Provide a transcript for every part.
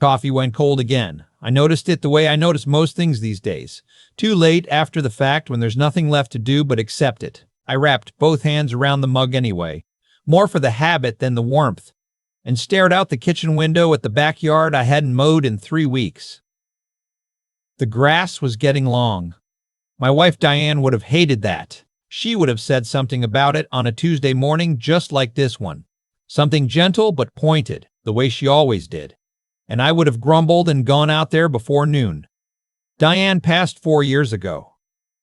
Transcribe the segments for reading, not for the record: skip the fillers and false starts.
Coffee went cold again. I noticed it the way I notice most things these days. Too late after the fact when there's nothing left to do but accept it. I wrapped both hands around the mug anyway, more for the habit than the warmth, and stared out the kitchen window at the backyard I hadn't mowed in 3 weeks. The grass was getting long. My wife Diane would have hated that. She would have said something about it on a Tuesday morning just like this one. Something gentle but pointed, the way she always did. And I would have grumbled and gone out there before noon. Diane passed 4 years ago.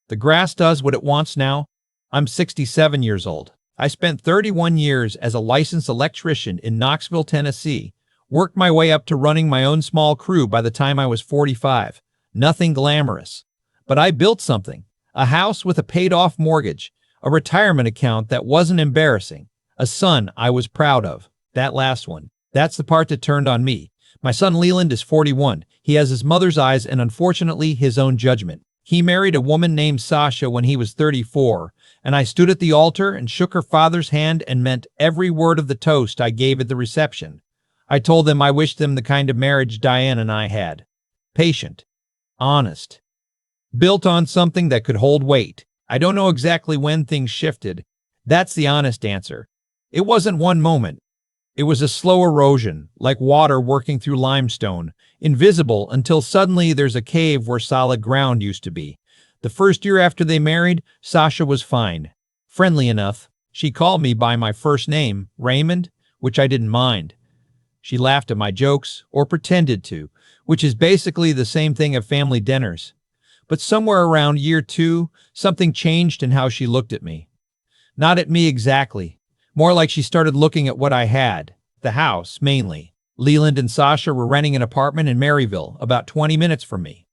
The grass does what it wants now. I'm 67 years old. I spent 31 years as a licensed electrician in Knoxville, Tennessee. Worked my way up to running my own small crew by the time I was 45. Nothing glamorous. But I built something. A house with a paid-off mortgage. A retirement account that wasn't embarrassing. A son I was proud of. That last one. That's the part that turned on me. My son Leland is 41. He has his mother's eyes and unfortunately his own judgment. He married a woman named Sasha when he was 34, and I stood at the altar and shook her father's hand and meant every word of the toast I gave at the reception. I told them I wished them the kind of marriage Diane and I had. Patient. Honest. Built on something that could hold weight. I don't know exactly when things shifted. That's the honest answer. It wasn't one moment. It was a slow erosion, like water working through limestone, invisible until suddenly there's a cave where solid ground used to be. The first year after they married, Sasha was fine. Friendly enough. She called me by my first name, Raymond, which I didn't mind. She laughed at my jokes, or pretended to, which is basically the same thing at family dinners. But somewhere around year 2, something changed in how she looked at me. Not at me exactly. More like she started looking at what I had. The house, mainly. Leland and Sasha were renting an apartment in Maryville, about 20 minutes from me.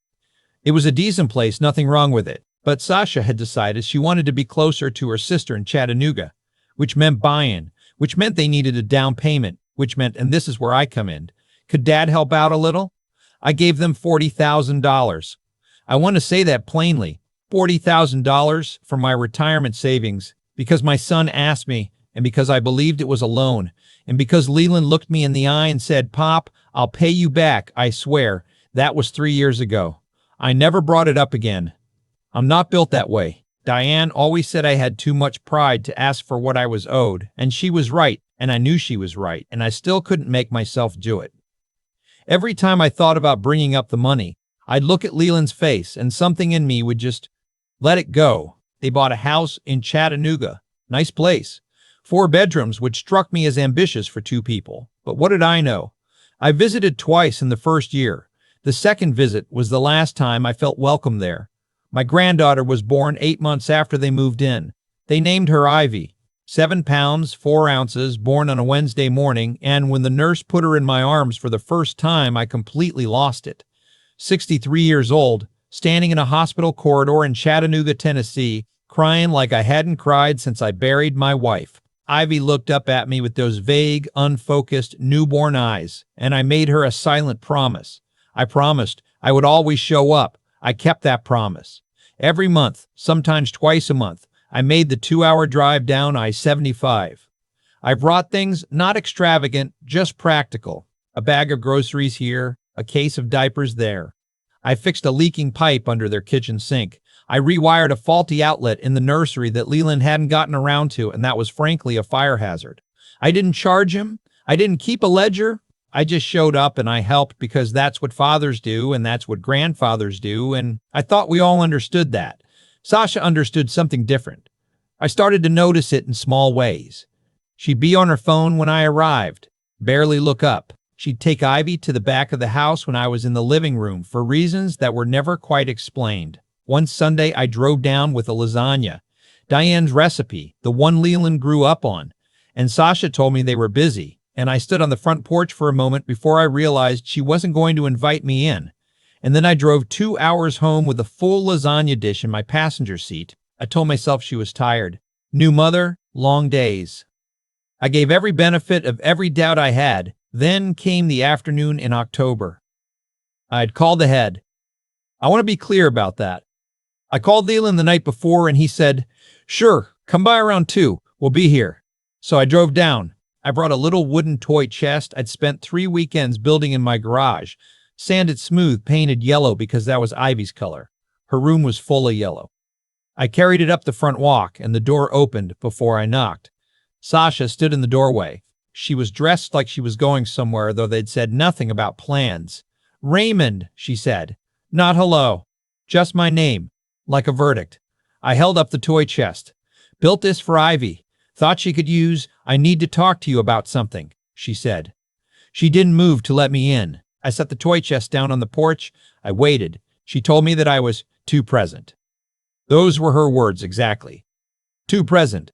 It was a decent place, nothing wrong with it. But Sasha had decided she wanted to be closer to her sister in Chattanooga, which meant buy-in, which meant they needed a down payment, which meant, and this is where I come in, could Dad help out a little? I gave them $40,000. I want to say that plainly, $40,000 from my retirement savings, because my son asked me, and because I believed it was a loan, and because Leland looked me in the eye and said, "Pop, I'll pay you back, I swear." That was 3 years ago. I never brought it up again. I'm not built that way. Diane always said I had too much pride to ask for what I was owed, and she was right, and I knew she was right, and I still couldn't make myself do it. Every time I thought about bringing up the money, I'd look at Leland's face, and something in me would just let it go. They bought a house in Chattanooga. Nice place. 4 bedrooms, which struck me as ambitious for 2 people. But what did I know? I visited twice in the first year. The second visit was the last time I felt welcome there. My granddaughter was born 8 months after they moved in. They named her Ivy. 7 pounds, 4 ounces, born on a Wednesday morning, and when the nurse put her in my arms for the first time, I completely lost it. 63 years old, standing in a hospital corridor in Chattanooga, Tennessee, crying like I hadn't cried since I buried my wife. Ivy looked up at me with those vague, unfocused, newborn eyes, and I made her a silent promise. I promised I would always show up. I kept that promise. Every month, sometimes twice a month, I made the 2-hour drive down I-75. I brought things not extravagant, just practical. A bag of groceries here, a case of diapers there. I fixed a leaking pipe under their kitchen sink. I rewired a faulty outlet in the nursery that Leland hadn't gotten around to, and that was frankly a fire hazard. I didn't charge him. I didn't keep a ledger. I just showed up and I helped because that's what fathers do and that's what grandfathers do, and I thought we all understood that. Sasha understood something different. I started to notice it in small ways. She'd be on her phone when I arrived, barely look up. She'd take Ivy to the back of the house when I was in the living room for reasons that were never quite explained. One Sunday, I drove down with a lasagna, Diane's recipe, the one Leland grew up on, and Sasha told me they were busy, and I stood on the front porch for a moment before I realized she wasn't going to invite me in. And then I drove 2 hours home with a full lasagna dish in my passenger seat. I told myself she was tired. New mother, long days. I gave every benefit of every doubt I had. Then came the afternoon in October. I'd called ahead. I want to be clear about that. I called Leland the night before and he said, "Sure, come by around 2. We'll be here." So I drove down. I brought a little wooden toy chest I'd spent 3 weekends building in my garage, sanded smooth, painted yellow because that was Ivy's color. Her room was full of yellow. I carried it up the front walk, and the door opened before I knocked. Sasha stood in the doorway. She was dressed like she was going somewhere, though they'd said nothing about plans. "Raymond," she said. "Not hello. Just my name." Like a verdict. I held up the toy chest. "Built this for Ivy. Thought she could use. I need to talk to you about something," she said. She didn't move to let me in. I set the toy chest down on the porch. I waited. She told me that I was too present. Those were her words exactly. Too present.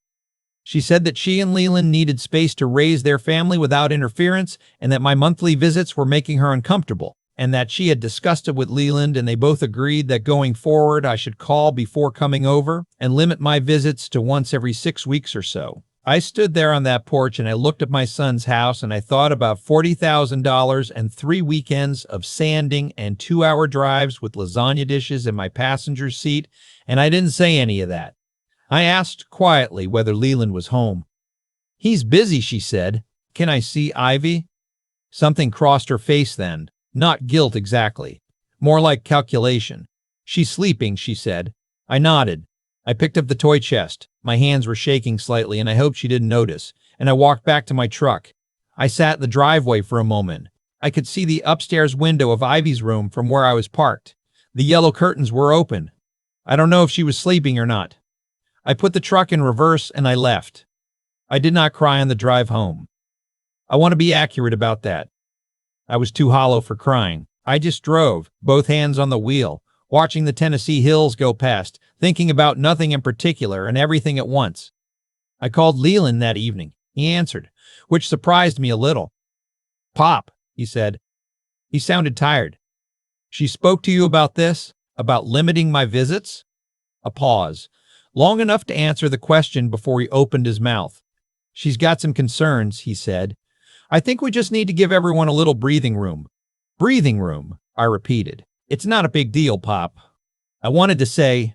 She said that she and Leland needed space to raise their family without interference, and that my monthly visits were making her uncomfortable, and that she had discussed it with Leland, and they both agreed that going forward I should call before coming over and limit my visits to once every 6 weeks or so. I stood there on that porch and I looked at my son's house, and I thought about $40,000 and 3 weekends of sanding and 2-hour drives with lasagna dishes in my passenger seat, and I didn't say any of that. I asked quietly whether Leland was home. "He's busy," she said. "Can I see Ivy?" Something crossed her face then. Not guilt exactly. More like calculation. "She's sleeping," she said. I nodded. I picked up the toy chest. My hands were shaking slightly, and I hoped she didn't notice, and I walked back to my truck. I sat in the driveway for a moment. I could see the upstairs window of Ivy's room from where I was parked. The yellow curtains were open. I don't know if she was sleeping or not. I put the truck in reverse and I left. I did not cry on the drive home. I want to be accurate about that. I was too hollow for crying. I just drove, both hands on the wheel, watching the Tennessee hills go past, thinking about nothing in particular and everything at once. I called Leland that evening. He answered, which surprised me a little. "Pop," he said. He sounded tired. "She spoke to you about this? About limiting my visits?" A pause. Long enough to answer the question before he opened his mouth. "She's got some concerns," he said. "I think we just need to give everyone a little breathing room." "Breathing room," I repeated. "It's not a big deal, Pop." I wanted to say,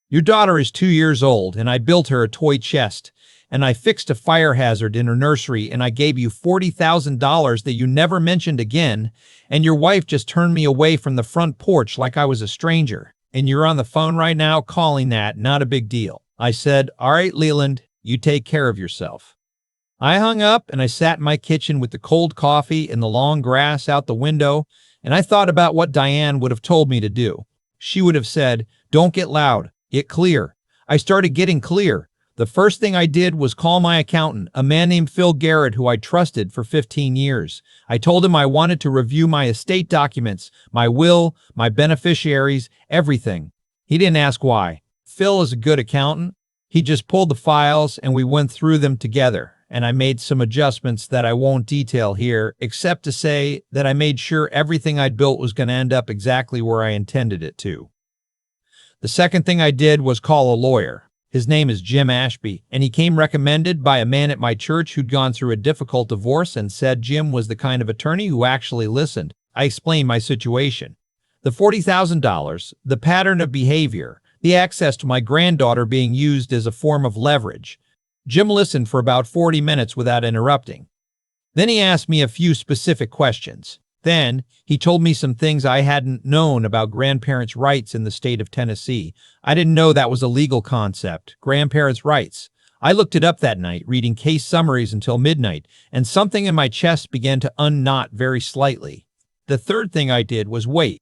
"Your daughter is 2 years old, and I built her a toy chest, and I fixed a fire hazard in her nursery, and I gave you $40,000 that you never mentioned again, and your wife just turned me away from the front porch like I was a stranger. And you're on the phone right now calling that not a big deal." I said, "All right, Leland, you take care of yourself." I hung up and I sat in my kitchen with the cold coffee and the long grass out the window, and I thought about what Diane would have told me to do. She would have said, "Don't get loud, get clear." I started getting clear. The first thing I did was call my accountant, a man named Phil Garrett who I trusted for 15 years. I told him I wanted to review my estate documents, my will, my beneficiaries, everything. He didn't ask why. Phil is a good accountant. He just pulled the files and we went through them together, and I made some adjustments that I won't detail here, except to say that I made sure everything I'd built was going to end up exactly where I intended it to. The second thing I did was call a lawyer. His name is Jim Ashby, and he came recommended by a man at my church who'd gone through a difficult divorce and said Jim was the kind of attorney who actually listened. I explained my situation. The $40,000, the pattern of behavior, the access to my granddaughter being used as a form of leverage. Jim listened for about 40 minutes without interrupting. Then he asked me a few specific questions. Then, he told me some things I hadn't known about grandparents' rights in the state of Tennessee. I didn't know that was a legal concept, grandparents' rights. I looked it up that night, reading case summaries until midnight, and something in my chest began to unknot very slightly. The third thing I did was wait.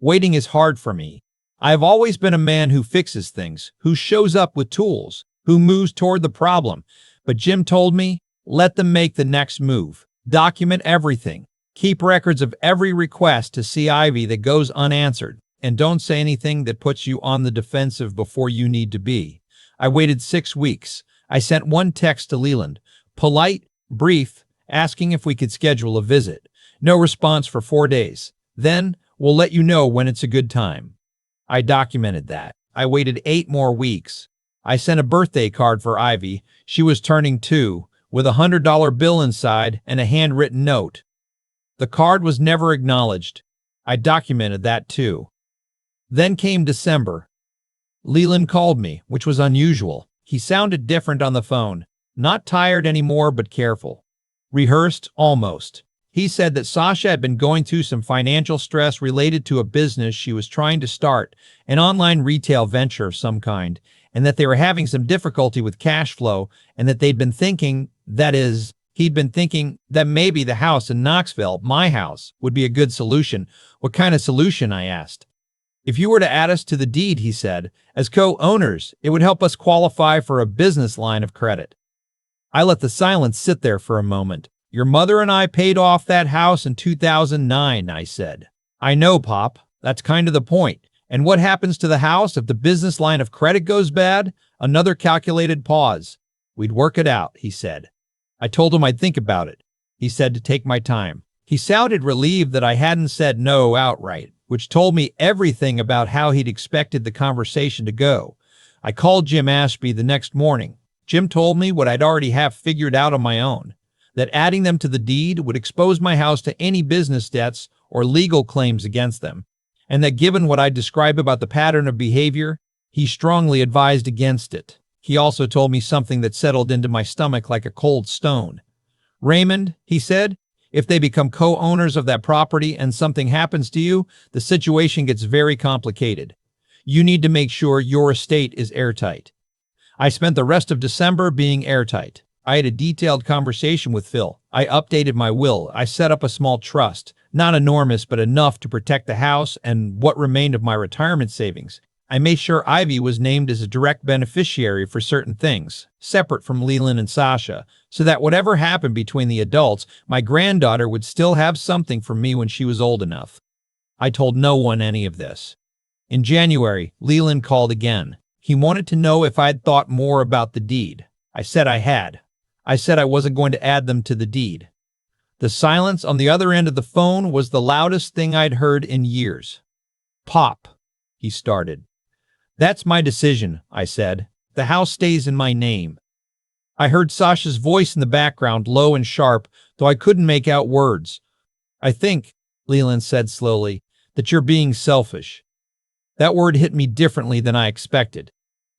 Waiting is hard for me. I have always been a man who fixes things, who shows up with tools, who moves toward the problem. But Jim told me, let them make the next move. Document everything. Keep records of every request to see Ivy that goes unanswered, and don't say anything that puts you on the defensive before you need to be. I waited 6 weeks. I sent one text to Leland, polite, brief, asking if we could schedule a visit. No response for 4 days. Then, we'll let you know when it's a good time. I documented that. I waited 8 more weeks. I sent a birthday card for Ivy. She was turning 2, with a $100 bill inside and a handwritten note. The card was never acknowledged. I documented that too. Then came December. Leland called me, which was unusual. He sounded different on the phone. Not tired anymore, but careful. Rehearsed, almost. He said that Sasha had been going through some financial stress related to a business she was trying to start, an online retail venture of some kind, and that they were having some difficulty with cash flow, and that he'd been thinking that maybe the house in Knoxville, my house, would be a good solution. What kind of solution? I asked. If you were to add us to the deed, he said, as co-owners, it would help us qualify for a business line of credit. I let the silence sit there for a moment. Your mother and I paid off that house in 2009, I said. I know, Pop. That's kind of the point. And what happens to the house if the business line of credit goes bad? Another calculated pause. We'd work it out, he said. I told him I'd think about it. He said to take my time. He sounded relieved that I hadn't said no outright, which told me everything about how he'd expected the conversation to go. I called Jim Ashby the next morning. Jim told me what I'd already have figured out on my own, that adding them to the deed would expose my house to any business debts or legal claims against them, and that given what I'd described about the pattern of behavior, he strongly advised against it. He also told me something that settled into my stomach like a cold stone. Raymond, he said, if they become co-owners of that property and something happens to you, the situation gets very complicated. You need to make sure your estate is airtight. I spent the rest of December being airtight. I had a detailed conversation with Phil. I updated my will. I set up a small trust, not enormous, but enough to protect the house and what remained of my retirement savings. I made sure Ivy was named as a direct beneficiary for certain things, separate from Leland and Sasha, so that whatever happened between the adults, my granddaughter would still have something from me when she was old enough. I told no one any of this. In January, Leland called again. He wanted to know if I'd thought more about the deed. I said I had. I said I wasn't going to add them to the deed. The silence on the other end of the phone was the loudest thing I'd heard in years. Pop, he started. That's my decision, I said. The house stays in my name. I heard Sasha's voice in the background, low and sharp, though I couldn't make out words. I think, Leland said slowly, that you're being selfish. That word hit me differently than I expected.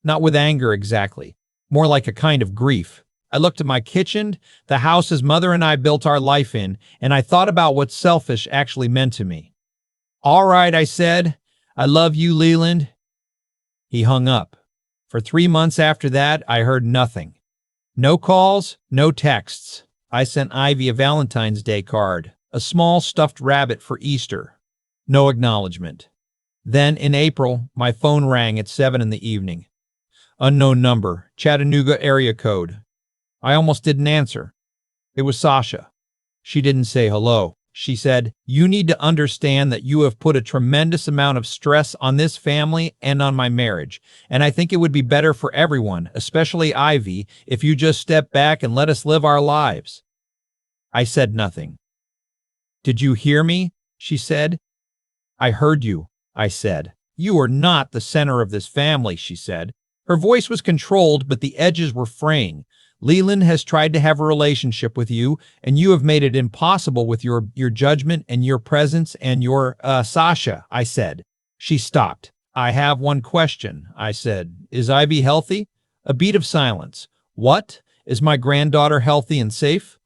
Not with anger exactly, more like a kind of grief. I looked at my kitchen, the house his mother and I built our life in, and I thought about what selfish actually meant to me. All right, I said. I love you, Leland. He hung up. For 3 months after that, I heard nothing. No calls, no texts. I sent Ivy a Valentine's Day card, a small stuffed rabbit for Easter. No acknowledgement. Then, in April, my phone rang at 7 in the evening. Unknown number, Chattanooga area code. I almost didn't answer. It was Sasha. She didn't say hello. She said, you need to understand that you have put a tremendous amount of stress on this family and on my marriage, and I think it would be better for everyone, especially Ivy, if you just step back and let us live our lives. I said nothing. Did you hear me? She said. I heard you, I said. You are not the center of this family, she said. Her voice was controlled, but the edges were fraying. Leland has tried to have a relationship with you, and you have made it impossible with your judgment and your presence and your, Sasha, I said. She stopped. I have one question, I said. Is Ivy healthy? A beat of silence. What? Is my granddaughter healthy and safe?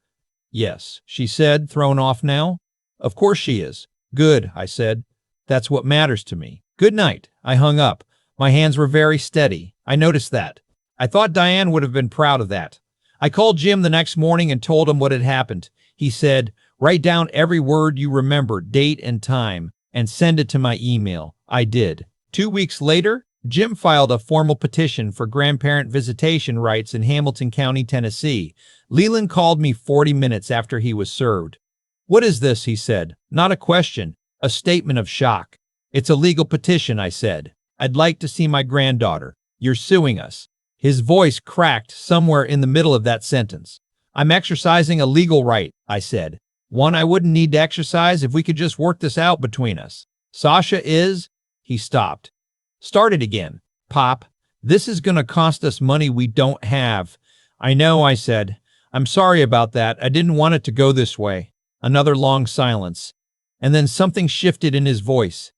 Yes, she said, thrown off now. Of course she is. Good, I said. That's what matters to me. Good night. I hung up. My hands were very steady. I noticed that. I thought Diane would have been proud of that. I called Jim the next morning and told him what had happened. He said, write down every word you remember, date and time, and send it to my email. I did. 2 weeks later, Jim filed a formal petition for grandparent visitation rights in Hamilton County, Tennessee. Leland called me 40 minutes after he was served. What is this? He said. Not a question, a statement of shock. It's a legal petition, I said. I'd like to see my granddaughter. You're suing us. His voice cracked somewhere in the middle of that sentence. I'm exercising a legal right, I said. One I wouldn't need to exercise if we could just work this out between us. Sasha is... He stopped. Started again. Pop, this is going to cost us money we don't have. I know, I said. I'm sorry about that. I didn't want it to go this way. Another long silence. And then something shifted in his voice.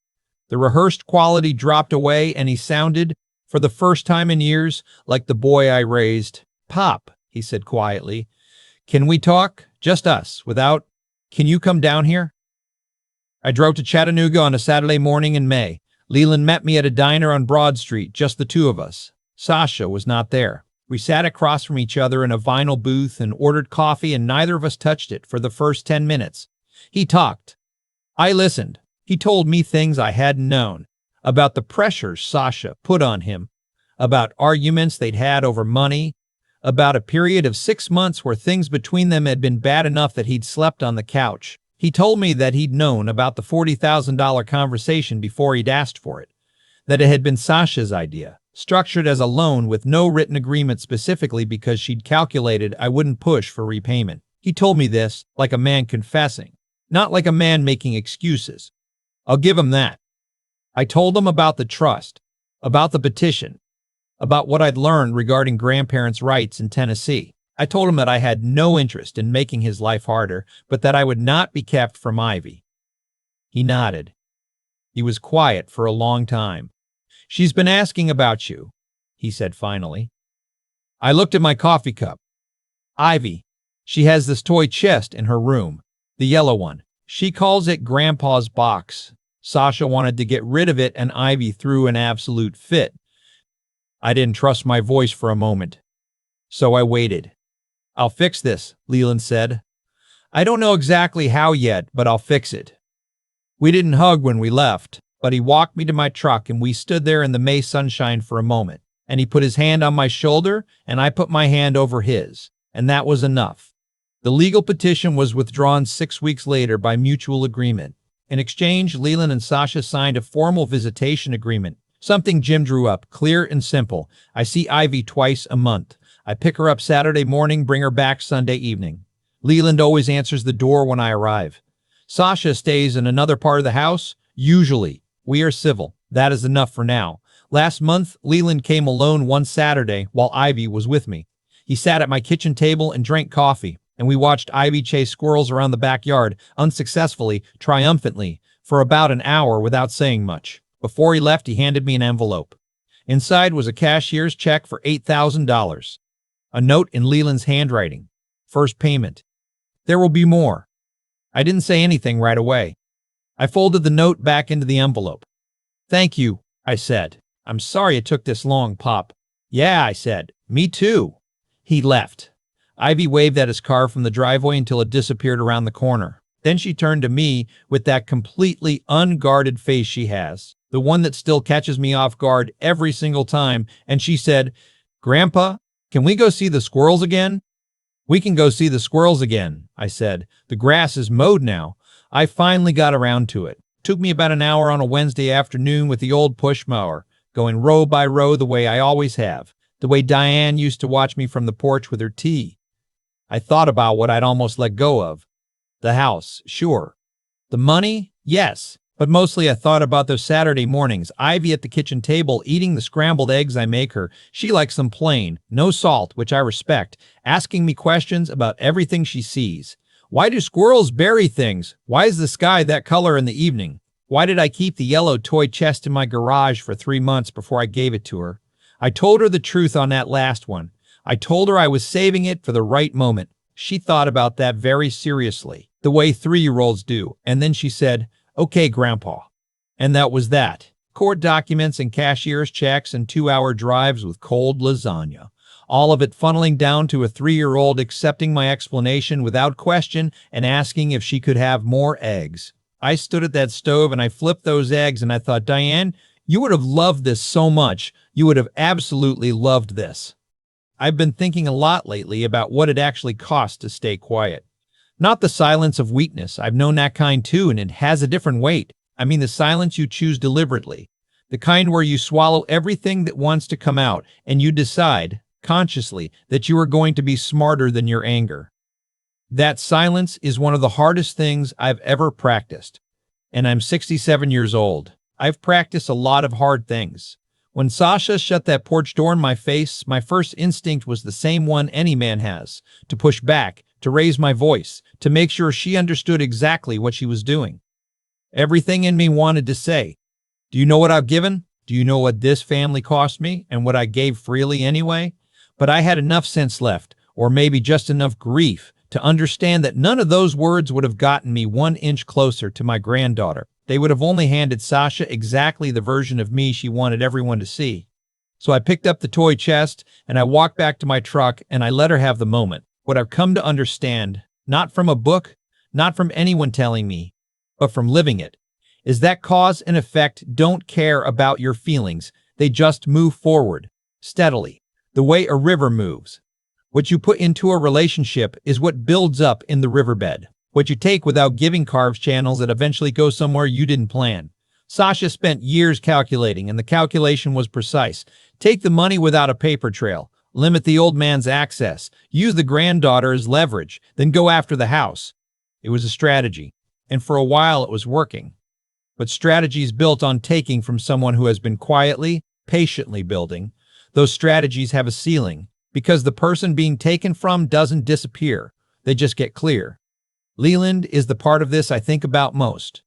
The rehearsed quality dropped away and he sounded, for the first time in years, like the boy I raised. Pop, he said quietly. Can we talk? Just us, without, can you come down here? I drove to Chattanooga on a Saturday morning in May. Leland met me at a diner on Broad Street, just the two of us. Sasha was not there. We sat across from each other in a vinyl booth and ordered coffee, and neither of us touched it for the first 10 minutes. He talked. I listened. He told me things I hadn't known. About the pressures Sasha put on him. About arguments they'd had over money. About a period of 6 months where things between them had been bad enough that he'd slept on the couch. He told me that he'd known about the $40,000 conversation before he'd asked for it. That it had been Sasha's idea, structured as a loan with no written agreement specifically because she'd calculated I wouldn't push for repayment. He told me this like a man confessing, not like a man making excuses. I'll give him that. I told him about the trust, about the petition, about what I'd learned regarding grandparents' rights in Tennessee. I told him that I had no interest in making his life harder, but that I would not be kept from Ivy. He nodded. He was quiet for a long time. She's been asking about you, he said finally. I looked at my coffee cup. Ivy. She has this toy chest in her room, the yellow one. She calls it Grandpa's box. Sasha wanted to get rid of it, and Ivy threw an absolute fit. I didn't trust my voice for a moment, so I waited. I'll fix this, Leland said. I don't know exactly how yet, but I'll fix it. We didn't hug when we left, but he walked me to my truck and we stood there in the May sunshine for a moment, and he put his hand on my shoulder and I put my hand over his, and that was enough. The legal petition was withdrawn 6 weeks later by mutual agreement. In exchange, Leland and Sasha signed a formal visitation agreement, something Jim drew up, clear and simple. I see Ivy twice a month. I pick her up Saturday morning, bring her back Sunday evening. Leland always answers the door when I arrive. Sasha stays in another part of the house, usually. We are civil. That is enough for now. Last month, Leland came alone one Saturday while Ivy was with me. He sat at my kitchen table and drank coffee, and we watched Ivy chase squirrels around the backyard, unsuccessfully, triumphantly, for about an hour without saying much. Before he left, he handed me an envelope. Inside was a cashier's check for $8,000. A note in Leland's handwriting. First payment. There will be more. I didn't say anything right away. I folded the note back into the envelope. Thank you, I said. I'm sorry it took this long, Pop. Yeah, I said. Me too. He left. Ivy waved at his car from the driveway until it disappeared around the corner. Then she turned to me with that completely unguarded face she has, the one that still catches me off guard every single time, and she said, Grandpa, can we go see the squirrels again? We can go see the squirrels again, I said. The grass is mowed now. I finally got around to it. Took me about an hour on a Wednesday afternoon with the old push mower, going row by row the way I always have, the way Diane used to watch me from the porch with her tea. I thought about what I'd almost let go of. The house, sure. The money, yes. But mostly I thought about those Saturday mornings, Ivy at the kitchen table eating the scrambled eggs I make her. She likes them plain, no salt, which I respect, asking me questions about everything she sees. Why do squirrels bury things? Why is the sky that color in the evening? Why did I keep the yellow toy chest in my garage for 3 months before I gave it to her? I told her the truth on that last one. I told her I was saving it for the right moment. She thought about that very seriously, the way 3-year-olds do, and then she said, Okay, Grandpa. And that was that. Court documents and cashier's checks and 2-hour drives with cold lasagna. All of it funneling down to a 3-year-old accepting my explanation without question and asking if she could have more eggs. I stood at that stove and I flipped those eggs and I thought, Diane, you would have loved this so much. You would have absolutely loved this. I've been thinking a lot lately about what it actually costs to stay quiet. Not the silence of weakness. I've known that kind too, and it has a different weight. I mean the silence you choose deliberately. The kind where you swallow everything that wants to come out, and you decide, consciously, that you are going to be smarter than your anger. That silence is one of the hardest things I've ever practiced. And I'm 67 years old. I've practiced a lot of hard things. When Sasha shut that porch door in my face, my first instinct was the same one any man has, to push back, to raise my voice, to make sure she understood exactly what she was doing. Everything in me wanted to say, do you know what I've given? Do you know what this family cost me and what I gave freely anyway? But I had enough sense left, or maybe just enough grief, to understand that none of those words would have gotten me 1 inch closer to my granddaughter. They would have only handed Sasha exactly the version of me she wanted everyone to see. So I picked up the toy chest and I walked back to my truck and I let her have the moment. What I've come to understand, not from a book, not from anyone telling me, but from living it, is that cause and effect don't care about your feelings. They just move forward, steadily, the way a river moves. What you put into a relationship is what builds up in the riverbed. What you take without giving carves channels that eventually go somewhere you didn't plan. Sasha spent years calculating, and the calculation was precise. Take the money without a paper trail. Limit the old man's access. Use the granddaughter as leverage. Then go after the house. It was a strategy, and for a while it was working. But strategies built on taking from someone who has been quietly, patiently building, those strategies have a ceiling, because the person being taken from doesn't disappear. They just get clear. Leland is the part of this I think about most.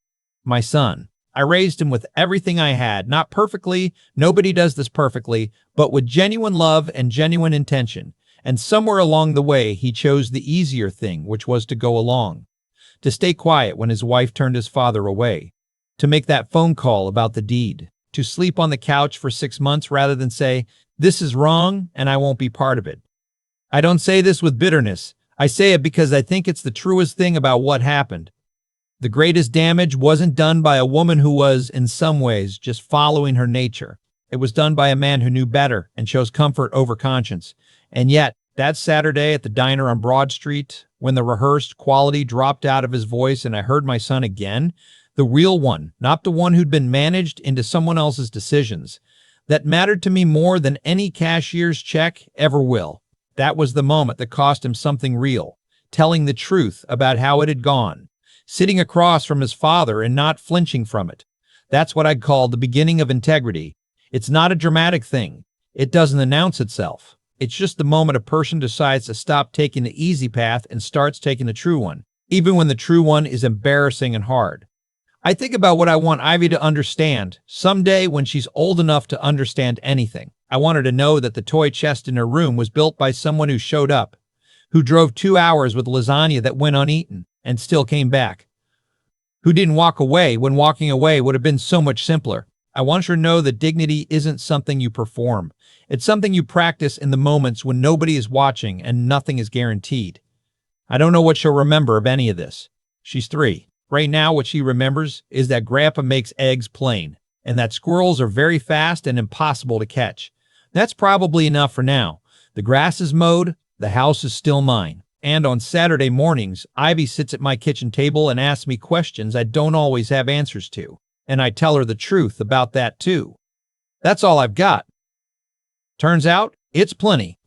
My son. I raised him with everything I had, not perfectly, nobody does this perfectly, but with genuine love and genuine intention. And somewhere along the way, he chose the easier thing, which was to go along. To stay quiet when his wife turned his father away. To make that phone call about the deed. To sleep on the couch for 6 months rather than say, "This is wrong and I won't be part of it." I don't say this with bitterness. I say it because I think it's the truest thing about what happened. The greatest damage wasn't done by a woman who was, in some ways, just following her nature. It was done by a man who knew better and chose comfort over conscience. And yet, that Saturday at the diner on Broad Street, when the rehearsed quality dropped out of his voice and I heard my son again, the real one, not the one who'd been managed into someone else's decisions, that mattered to me more than any cashier's check ever will. That was the moment that cost him something real, telling the truth about how it had gone. Sitting across from his father and not flinching from it. That's what I'd call the beginning of integrity. It's not a dramatic thing. It doesn't announce itself. It's just the moment a person decides to stop taking the easy path and starts taking the true one, even when the true one is embarrassing and hard. I think about what I want Ivy to understand someday when she's old enough to understand anything. I want her to know that the toy chest in her room was built by someone who showed up, who drove 2 hours with lasagna that went uneaten and still came back, who didn't walk away when walking away would have been so much simpler. I want her to know that dignity isn't something you perform. It's something you practice in the moments when nobody is watching and nothing is guaranteed. I don't know what she'll remember of any of this. She's 3. Right now, what she remembers is that Grandpa makes eggs plain, and that squirrels are very fast and impossible to catch. That's probably enough for now. The grass is mowed, the house is still mine. And on Saturday mornings, Ivy sits at my kitchen table and asks me questions I don't always have answers to. And I tell her the truth about that too. That's all I've got. Turns out, it's plenty.